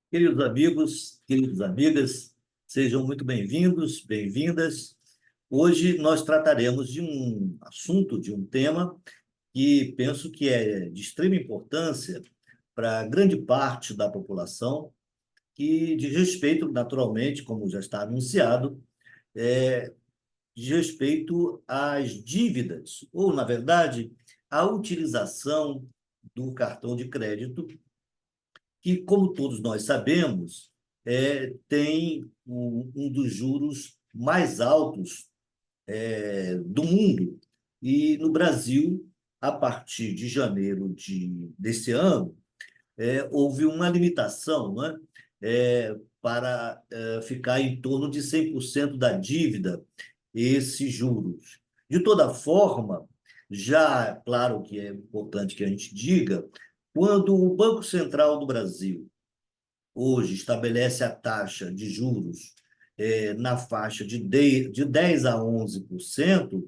Queridos amigos, queridas amigas, sejam muito bem-vindos, bem-vindas. Hoje nós trataremos de um assunto, de um tema que penso que é de extrema importância para grande parte da população, que diz respeito, naturalmente, como já está anunciado, é, diz respeito às dívidas, ou, na verdade, à utilização do cartão de crédito que, como todos nós sabemos, tem um dos juros mais altos do mundo. E no Brasil, a partir de janeiro desse ano, houve uma limitação, né, para ficar em torno de 100% da dívida, esses juros. De toda forma, já, claro que é importante que a gente diga, quando o Banco Central do Brasil hoje estabelece a taxa de juros na faixa de 10 a 11%,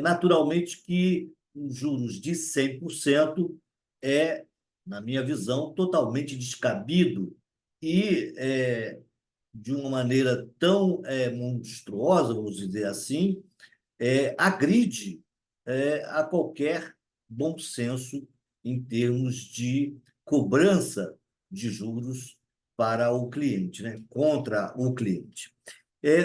naturalmente que os juros de 100% é, na minha visão, totalmente descabido e, de uma maneira tão monstruosa, vamos dizer assim, agride a qualquer bom senso em termos de cobrança de juros para o cliente, né? Contra o cliente.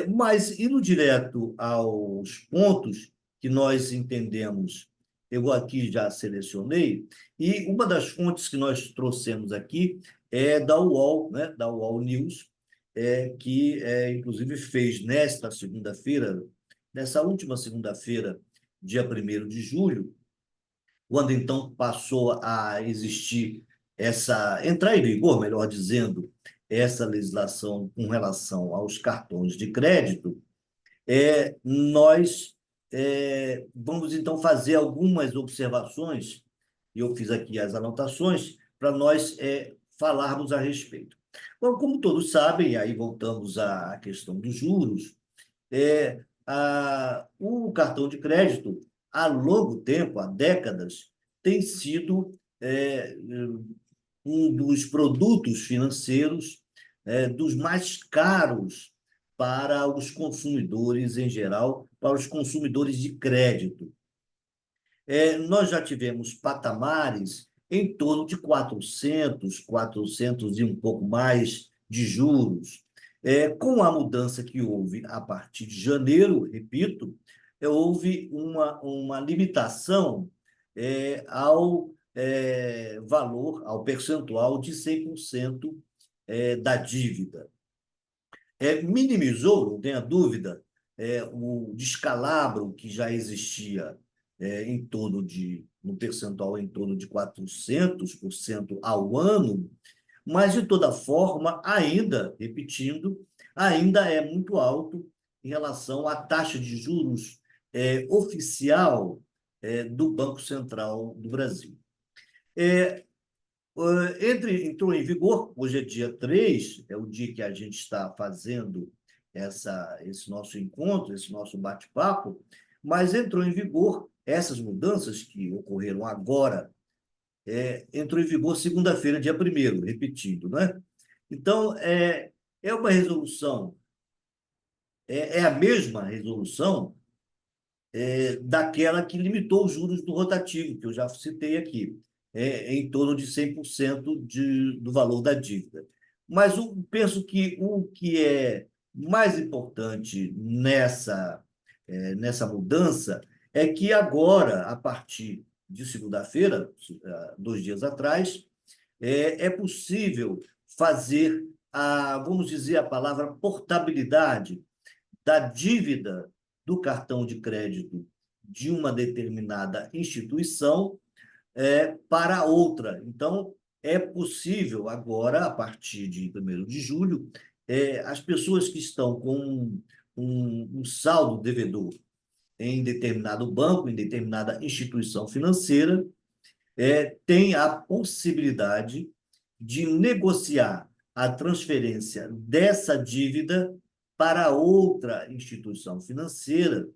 Mas, indo direto aos pontos que nós entendemos, eu aqui já selecionei, e uma das fontes que nós trouxemos aqui é da UOL, né? Da UOL News, que, inclusive, fez nesta segunda-feira, nessa última segunda-feira, dia 1º de julho, quando então passou a existir entrar em vigor, melhor dizendo, essa legislação com relação aos cartões de crédito, nós vamos então fazer algumas observações, e eu fiz aqui as anotações, para nós falarmos a respeito. Bom, como todos sabem, aí voltamos à questão dos juros, o cartão de crédito, há longo tempo, há décadas, tem sido um dos produtos financeiros dos mais caros para os consumidores em geral, para os consumidores de crédito. Nós já tivemos patamares em torno de 400 e um pouco mais de juros. Com a mudança que houve a partir de janeiro, repito, houve uma limitação ao valor, ao percentual de 100% da dívida. Minimizou, não tenha dúvida, o descalabro que já existia no percentual em torno de 400% ao ano, mas, de toda forma, ainda, repetindo, ainda é muito alto em relação à taxa de juros oficial do Banco Central do Brasil. Entrou em vigor, hoje é dia 3, é o dia que a gente está fazendo esse nosso encontro, esse nosso bate-papo, mas entrou em vigor essas mudanças que ocorreram agora, entrou em vigor segunda-feira, dia 1º, repetindo, né? Então, é uma resolução, é a mesma resolução daquela que limitou os juros do rotativo, que eu já citei aqui, em torno de 100% do valor da dívida. Mas penso que o que é mais importante nessa mudança é que agora, a partir de segunda-feira, 2 dias atrás, é possível fazer vamos dizer a palavra portabilidade da dívida do cartão de crédito de uma determinada instituição para outra. Então, é possível agora, a partir de 1º de julho, as pessoas que estão com um saldo devedor em determinado banco, em determinada instituição financeira, têm a possibilidade de negociar a transferência dessa dívida para outra instituição financeira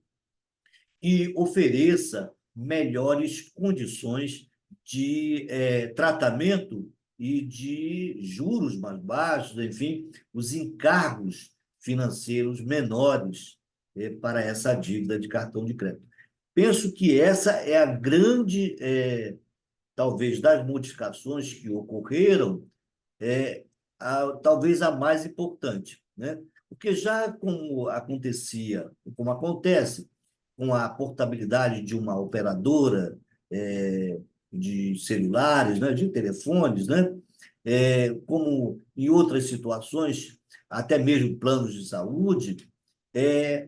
que ofereça melhores condições de tratamento e de juros mais baixos, enfim, os encargos financeiros menores para essa dívida de cartão de crédito. Penso que essa é a grande, talvez, das modificações que ocorreram, talvez a mais importante, né? Porque já como acontecia, como acontece com a portabilidade de uma operadora de celulares, né, de telefones, né, como em outras situações, até mesmo planos de saúde,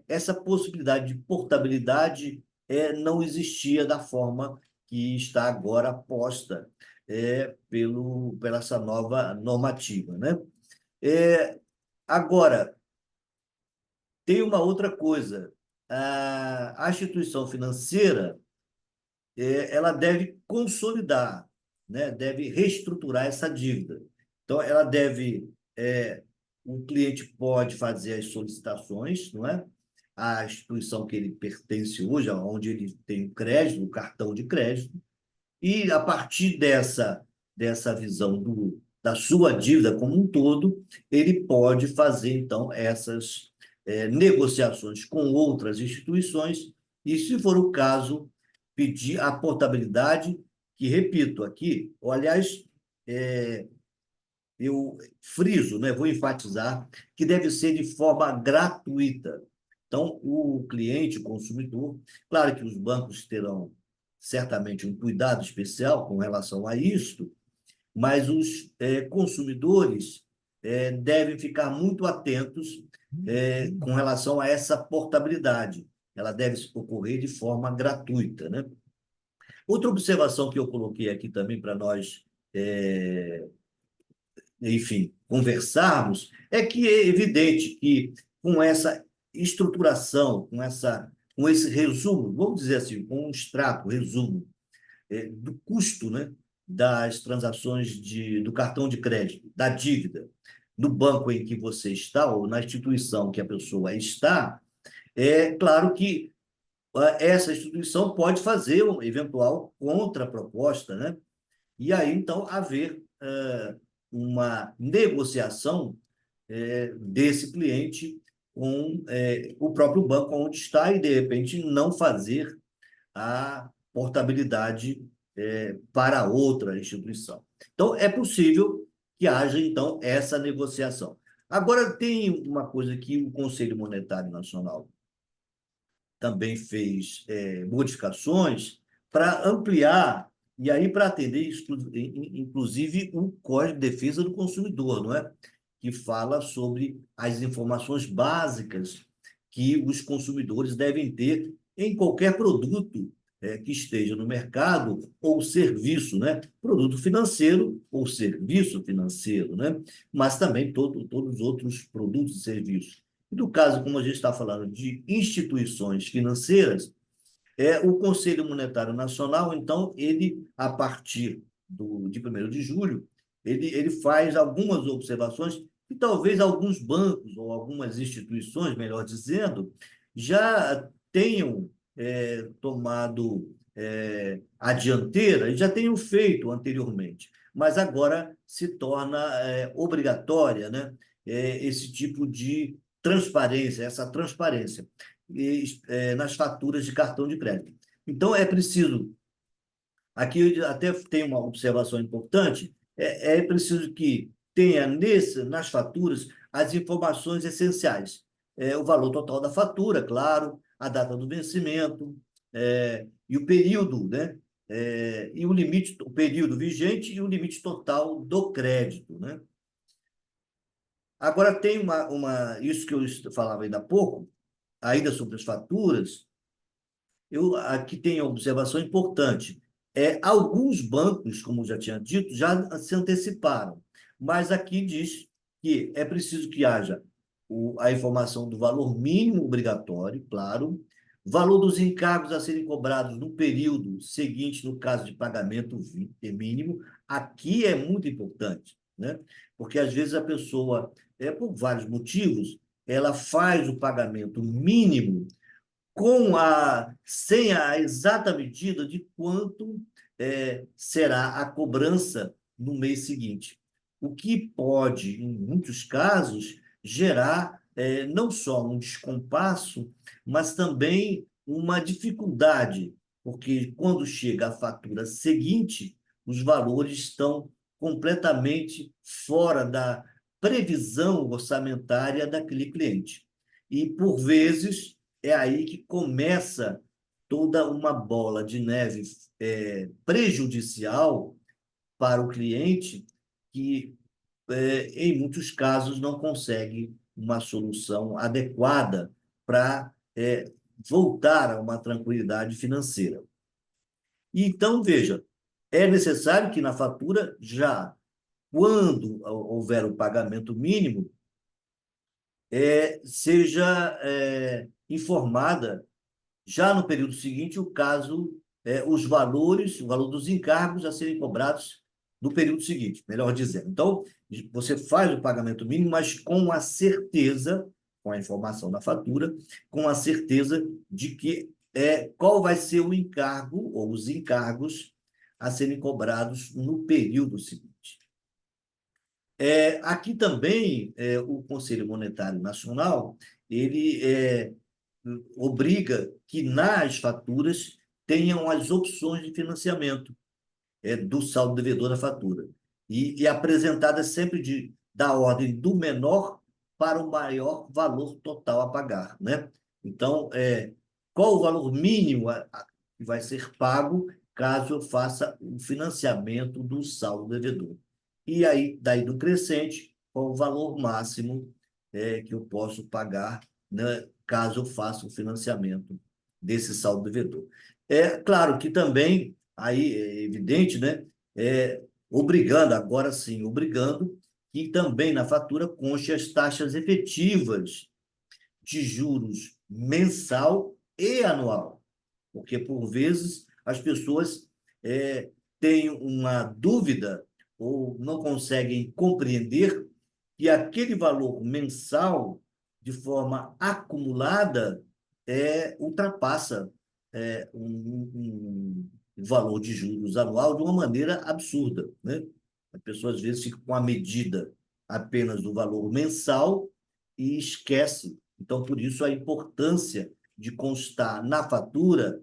essa possibilidade de portabilidade não existia da forma que está agora posta pela essa nova normativa, né? É, Agora, tem uma outra coisa. A instituição financeira, ela deve consolidar, né? Deve reestruturar essa dívida. Então, ela deve, o cliente pode fazer as solicitações, não é? À instituição que ele pertence hoje, onde ele tem o crédito, o cartão de crédito, e a partir dessa visão da sua dívida como um todo, ele pode fazer, então, essas negociações com outras instituições e, se for o caso, pedir a portabilidade, que, repito aqui, aliás, eu friso, né, vou enfatizar, que deve ser de forma gratuita. Então, o cliente, o consumidor, claro que os bancos terão certamente um cuidado especial com relação a isto, mas os consumidores devem ficar muito atentos com relação a essa portabilidade. Ela deve ocorrer de forma gratuita, né? Outra observação que eu coloquei aqui também para nós enfim, conversarmos, é que é evidente que com essa estruturação, com esse resumo, vamos dizer assim, com um extrato, resumo do custo, né, das transações do cartão de crédito, da dívida, no banco em que você está ou na instituição que a pessoa está, é claro que essa instituição pode fazer uma eventual contraproposta, né? E aí, então, haver uma negociação desse cliente com o próprio banco onde está e, de repente, não fazer a portabilidade para outra instituição. Então, é possível que haja, então, essa negociação. Agora, tem uma coisa que o Conselho Monetário Nacional também fez modificações para ampliar, e aí para atender, inclusive, o Código de Defesa do Consumidor, não é? Que fala sobre as informações básicas que os consumidores devem ter em qualquer produto que esteja no mercado ou serviço, né? Produto financeiro ou serviço financeiro, né? Mas também todos os outros produtos e serviços. No caso, como a gente está falando de instituições financeiras, o Conselho Monetário Nacional, então, ele, a partir de 1º de julho, ele faz algumas observações que talvez alguns bancos ou algumas instituições, melhor dizendo, já tenham tomado a dianteira e já tenham feito anteriormente, mas agora se torna obrigatória, né, esse tipo de transparência, essa transparência nas faturas de cartão de crédito. Então, é preciso, aqui até tem uma observação importante, é preciso que tenha nas faturas as informações essenciais. O valor total da fatura, claro, a data do vencimento, e o período, né? E o limite, o período vigente e o limite total do crédito, né? Agora, tem isso que eu falava ainda há pouco, ainda sobre as faturas, eu aqui tenho uma observação importante. Alguns bancos, como eu já tinha dito, já se anteciparam, mas aqui diz que é preciso que haja a informação do valor mínimo obrigatório, claro, valor dos encargos a serem cobrados no período seguinte, no caso de pagamento mínimo. Aqui é muito importante, né? Porque às vezes a pessoa, por vários motivos, ela faz o pagamento mínimo sem a exata medida de quanto será a cobrança no mês seguinte, o que pode, em muitos casos, gerar não só um descompasso, mas também uma dificuldade, porque quando chega a fatura seguinte, os valores estão completamente fora da previsão orçamentária daquele cliente. E, por vezes, é aí que começa toda uma bola de neve prejudicial para o cliente, que, em muitos casos, não consegue uma solução adequada para voltar a uma tranquilidade financeira. Então, veja, é necessário que na fatura, já quando houver o pagamento mínimo, seja informada já no período seguinte o caso, os valores, o valor dos encargos a serem cobrados no período seguinte, melhor dizendo. Então, você faz o pagamento mínimo, mas com a certeza, com a informação da fatura, com a certeza de que qual vai ser o encargo ou os encargos a serem cobrados no período seguinte. Aqui também, o Conselho Monetário Nacional, ele obriga que nas faturas tenham as opções de financiamento do saldo devedor da fatura. E apresentadas sempre da ordem do menor para o maior valor total a pagar, né? Então, qual o valor mínimo que vai ser pago caso eu faça o financiamento do saldo devedor? E aí, daí do crescente, qual o valor máximo que eu posso pagar, né, caso eu faça o financiamento desse saldo devedor? É claro que também, aí é evidente, né, obrigando, agora sim, obrigando que também na fatura conste as taxas efetivas de juros mensal e anual, porque por vezes as pessoas têm uma dúvida ou não conseguem compreender que aquele valor mensal, de forma acumulada, ultrapassa um valor de juros anual de uma maneira absurda, né? A pessoa às vezes fica com a medida apenas do valor mensal e esquece. Então, por isso, a importância de constar na fatura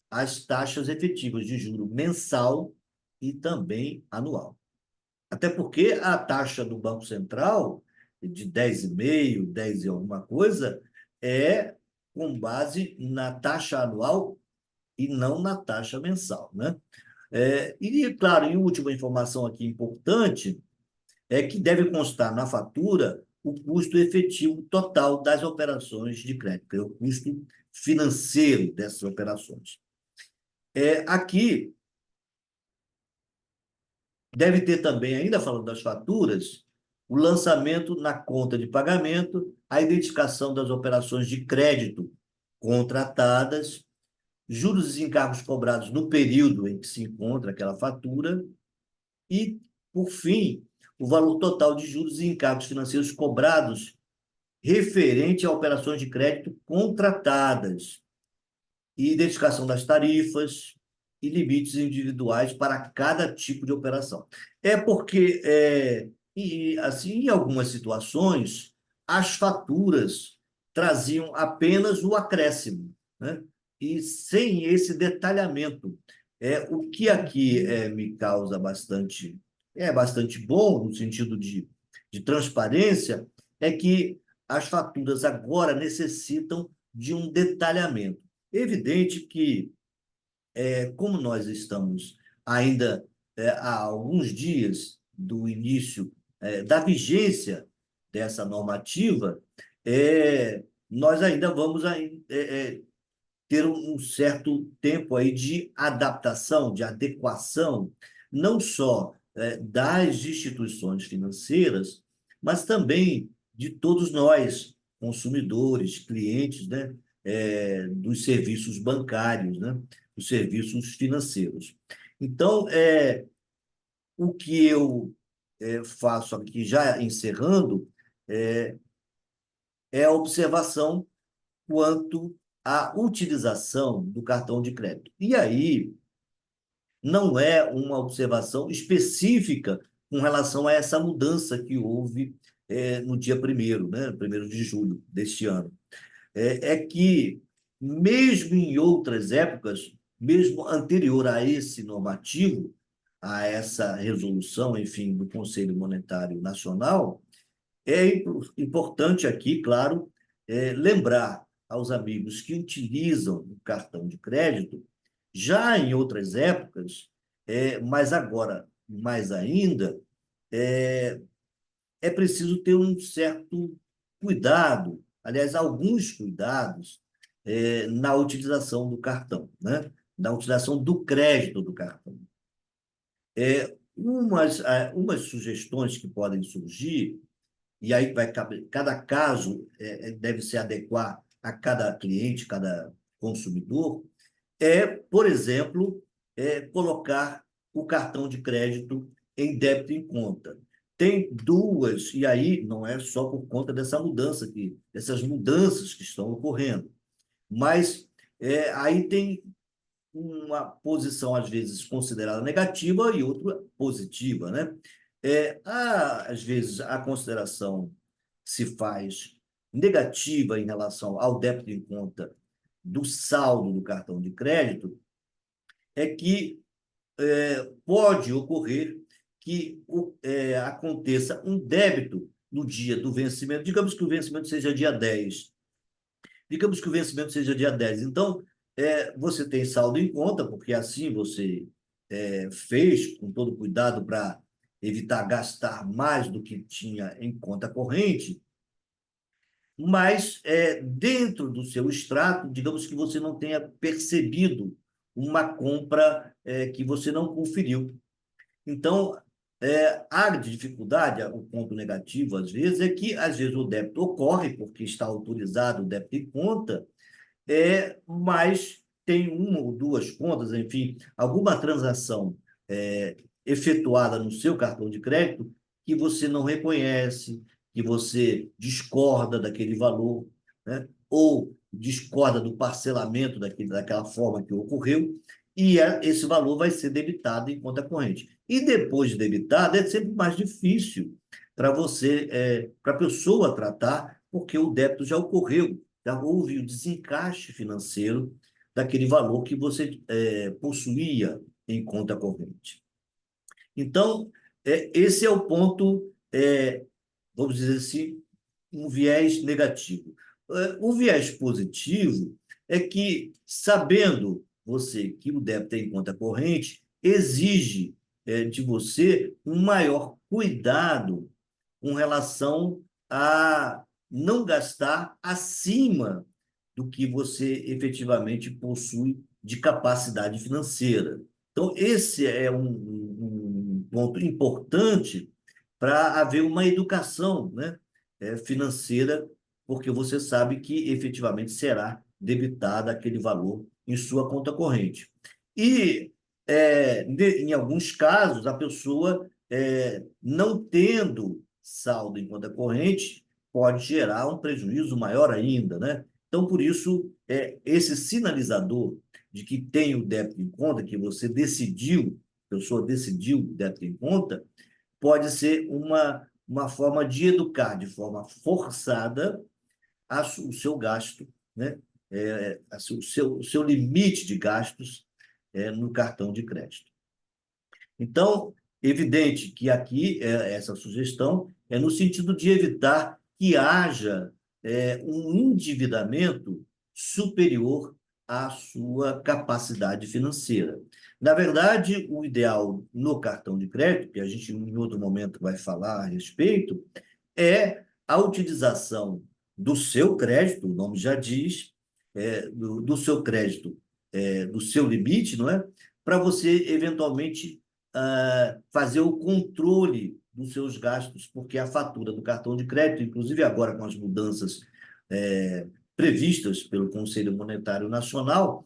as taxas efetivas de juro mensal e também anual. Até porque a taxa do Banco Central, de 10,5, 10 e alguma coisa, é com base na taxa anual e não na taxa mensal, né? E, claro, em última informação aqui importante, é que deve constar na fatura o custo efetivo total das operações de crédito, é o custo financeiro dessas operações. Aqui deve ter também, ainda falando das faturas, o lançamento na conta de pagamento, a identificação das operações de crédito contratadas, juros e encargos cobrados no período em que se encontra aquela fatura e, por fim, o valor total de juros e encargos financeiros cobrados referente a operações de crédito contratadas e identificação das tarifas e limites individuais para cada tipo de operação. Porque, assim, em algumas situações, as faturas traziam apenas o acréscimo, né? E sem esse detalhamento. O que aqui me causa bastante bom, no sentido de transparência, é que as faturas agora necessitam de um detalhamento. Evidente que, como nós estamos ainda há alguns dias do início da vigência dessa normativa, nós ainda vamos ter um certo tempo aí de adaptação, de adequação, não só das instituições financeiras, mas também de todos nós, consumidores, clientes, né, dos serviços bancários, né, dos serviços financeiros. Então, o que eu faço aqui, já encerrando, é a observação quanto à utilização do cartão de crédito. E aí, não é uma observação específica com relação a essa mudança que houve no dia 1º, né, 1º de julho deste ano. É que, mesmo em outras épocas, mesmo anterior a esse normativo, a essa resolução, enfim, do Conselho Monetário Nacional, é importante aqui, claro, lembrar aos amigos que utilizam o cartão de crédito, já em outras épocas, mas agora mais ainda, é, é preciso ter um certo cuidado, aliás, alguns cuidados, na utilização do cartão, né? Na utilização do crédito do cartão. Umas sugestões que podem surgir, e aí vai cada caso deve se adequar a cada cliente, cada consumidor, por exemplo, colocar o cartão de crédito em débito em conta. Tem duas, e aí não é só por conta dessas mudanças que estão ocorrendo, mas aí tem uma posição, às vezes, considerada negativa e outra positiva, né? Às vezes, a consideração se faz negativa em relação ao débito em conta do saldo do cartão de crédito, é que pode ocorrer que aconteça um débito no dia do vencimento. Digamos que o vencimento seja dia 10. Digamos que o vencimento seja dia 10. Então, você tem saldo em conta, porque assim você fez com todo cuidado para evitar gastar mais do que tinha em conta corrente, mas dentro do seu extrato, digamos que você não tenha percebido uma compra que você não conferiu. Então, a dificuldade, o ponto negativo, às vezes, é que, às vezes, o débito ocorre, porque está autorizado o débito em conta, mas tem uma ou duas contas, enfim, alguma transação efetuada no seu cartão de crédito que você não reconhece, que você discorda daquele valor, né? Ou discorda do parcelamento daquela forma que ocorreu, e esse valor vai ser debitado em conta corrente. E depois de debitado, é sempre mais difícil para a pessoa tratar, porque o débito já ocorreu, já houve o desencaixe financeiro daquele valor que você possuía em conta corrente. Então, esse é o ponto, vamos dizer assim, um viés negativo. O viés positivo é que, sabendo você que o débito é em conta corrente, exige de você um maior cuidado com relação a não gastar acima do que você efetivamente possui de capacidade financeira. Então, esse é um ponto importante para haver uma educação, né, financeira, porque você sabe que efetivamente será debitado aquele valor em sua conta corrente. E, em alguns casos, a pessoa, não tendo saldo em conta corrente, pode gerar um prejuízo maior ainda, né? Então, por isso, esse sinalizador de que tem o débito em conta, que você decidiu, a pessoa decidiu o débito em conta, pode ser uma forma de educar de forma forçada o seu gasto, né? O seu limite de gastos no cartão de crédito. Então, evidente que aqui essa sugestão é no sentido de evitar que haja um endividamento superior à sua capacidade financeira. Na verdade, o ideal no cartão de crédito, que a gente em outro momento vai falar a respeito, é a utilização do seu crédito, o nome já diz, do seu crédito, do seu limite, não é? Para você, eventualmente, fazer o controle dos seus gastos, porque a fatura do cartão de crédito, inclusive agora com as mudanças previstas pelo Conselho Monetário Nacional,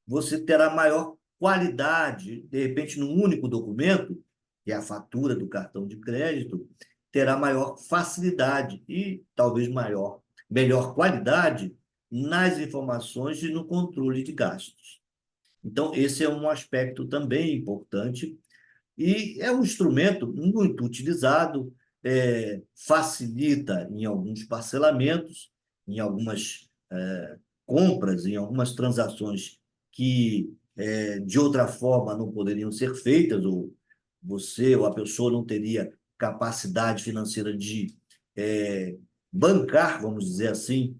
você terá maior qualidade, de repente, num único documento, que é a fatura do cartão de crédito, terá maior facilidade e talvez melhor qualidade nas informações e no controle de gastos. Então, esse é um aspecto também importante e é um instrumento muito utilizado, facilita em alguns parcelamentos, em algumas compras, em algumas transações que de outra forma não poderiam ser feitas, ou você ou a pessoa não teria capacidade financeira de bancar, vamos dizer assim,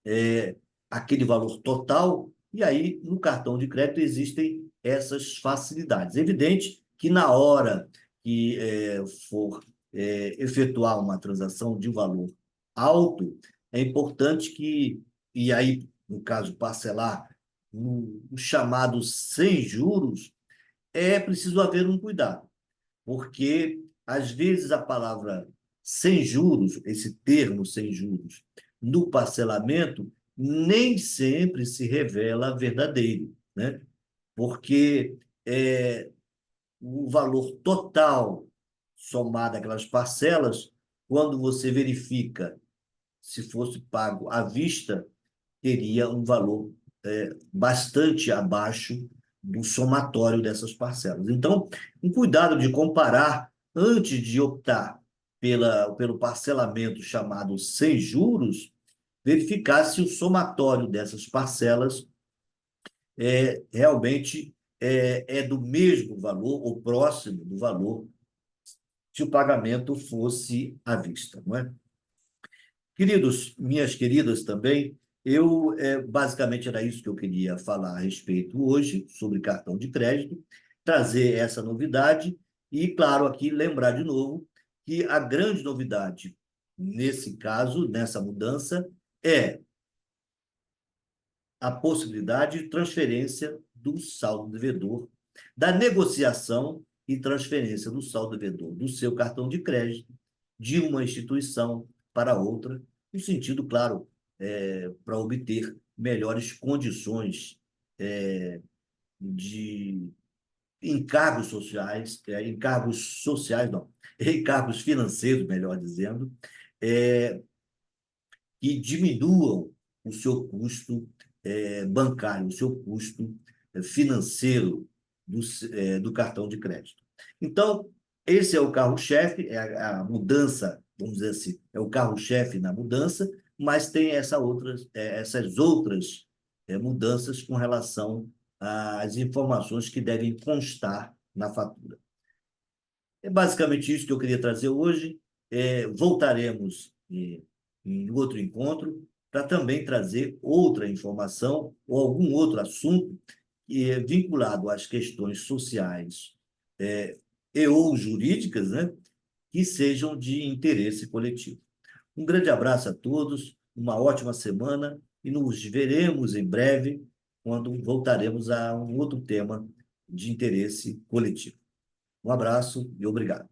é, aquele valor total, e aí no cartão de crédito existem essas facilidades. É evidente que na hora que for efetuar uma transação de valor alto, é importante que, e aí, no caso, parcelar no chamado sem juros, é preciso haver um cuidado, porque às vezes a palavra sem juros, esse termo sem juros, no parcelamento, nem sempre se revela verdadeiro, né? Porque é, o valor total somado àquelas parcelas, quando você verifica se fosse pago à vista, teria um valor bastante abaixo do somatório dessas parcelas. Então, um cuidado de comparar antes de optar pelo parcelamento chamado sem juros, verificar se o somatório dessas parcelas realmente é do mesmo valor ou próximo do valor se o pagamento fosse à vista, não é? Queridos, minhas queridas também, basicamente era isso que eu queria falar a respeito hoje, sobre cartão de crédito, trazer essa novidade e, claro, aqui lembrar de novo que a grande novidade nesse caso, nessa mudança, é a possibilidade de transferência do saldo devedor, da negociação e transferência do saldo devedor do seu cartão de crédito de uma instituição para outra, no sentido, claro, para obter melhores condições de encargos sociais, não, encargos financeiros, melhor dizendo, é, que diminuam o seu custo bancário, o seu custo financeiro do cartão de crédito. Então, esse é o carro-chefe, é a mudança, vamos dizer assim, é o carro-chefe na mudança, mas tem essas outras mudanças com relação às informações que devem constar na fatura. É basicamente isso que eu queria trazer hoje. Voltaremos em outro encontro para também trazer outra informação ou algum outro assunto que é vinculado às questões sociais e ou jurídicas, né, que sejam de interesse coletivo. Um grande abraço a todos, uma ótima semana e nos veremos em breve quando voltaremos a um outro tema de interesse coletivo. Um abraço e obrigado.